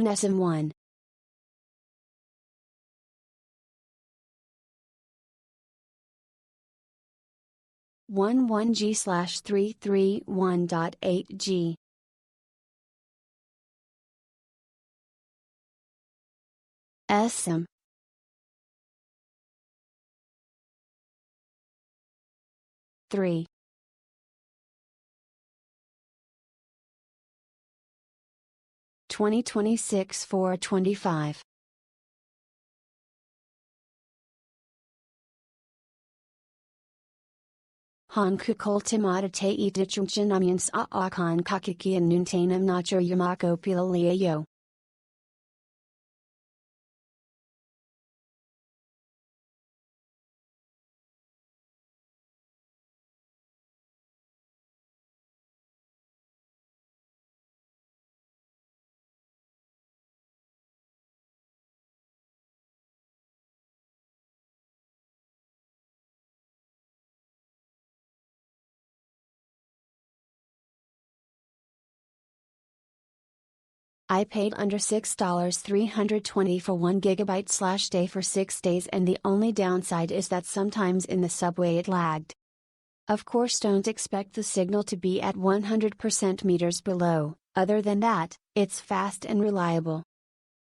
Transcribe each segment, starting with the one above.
iPhone eSIM 1. G/331.8G. eSIM. 3. 2026-425. Hankukoltimata te itichunchinamin sa akan kakikian nuntanam nacho yamako pilaliayo. I paid under $6 $320 for 1 GB/day for 6 days, and the only downside is that sometimes in the subway it lagged. Of course, don't expect the signal to be at 100% meters below, other than that, it's fast and reliable.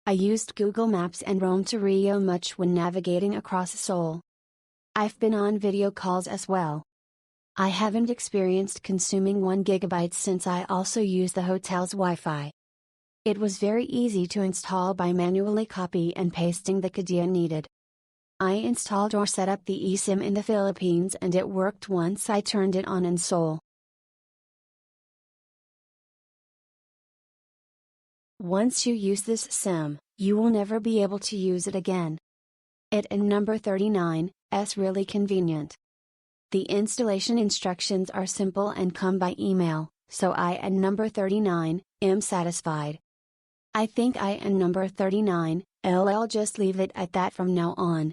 I used Google Maps and roamed to Rio much when navigating across Seoul. I've been on video calls as well. I haven't experienced consuming 1 GB since I also use the hotel's Wi-Fi. It was very easy to install by manually copy and pasting the KDA needed. I installed or set up the eSIM in the Philippines and it worked once I turned it on in Seoul. Once you use this SIM, you will never be able to use it again. It and number 39 is really convenient. The installation instructions are simple and come by email, so I and number 39 am satisfied. I think I and number 39, I'll just leave it at that from now on.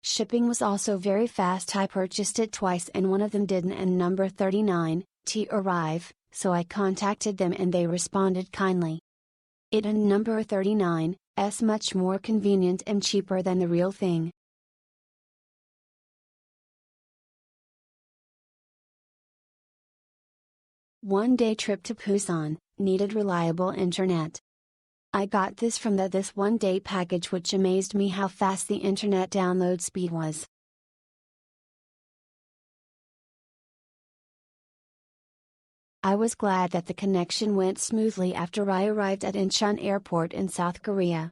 Shipping was also very fast. I purchased it twice and one of them didn't and number 39, arrive, so I contacted them and they responded kindly. It and number 39, is much more convenient and cheaper than the real thing. One-day trip to Busan, needed reliable internet. I got this from this one-day package, which amazed me how fast the internet download speed was. I was glad that the connection went smoothly after I arrived at Incheon Airport in South Korea.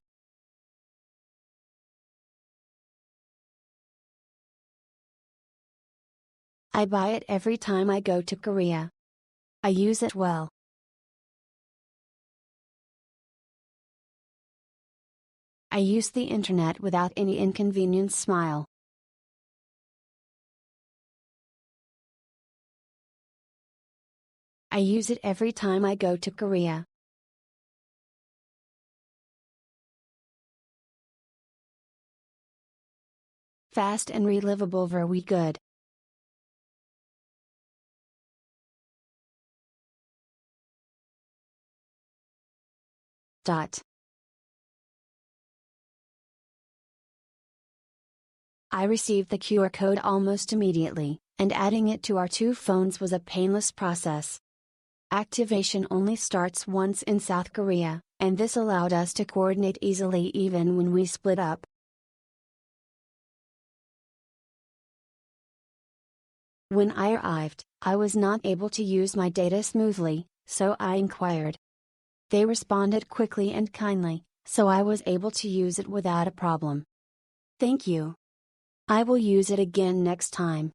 I buy it every time I go to Korea. I use it well. I use the internet without any inconvenience. Smile. I use it every time I go to Korea. Fast and relivable, very good. I received the QR code almost immediately, and adding it to our two phones was a painless process. Activation only starts once in South Korea, and this allowed us to coordinate easily even when we split up. When I arrived, I was not able to use my data smoothly, so I inquired. They responded quickly and kindly, so I was able to use it without a problem. Thank you. I will use it again next time.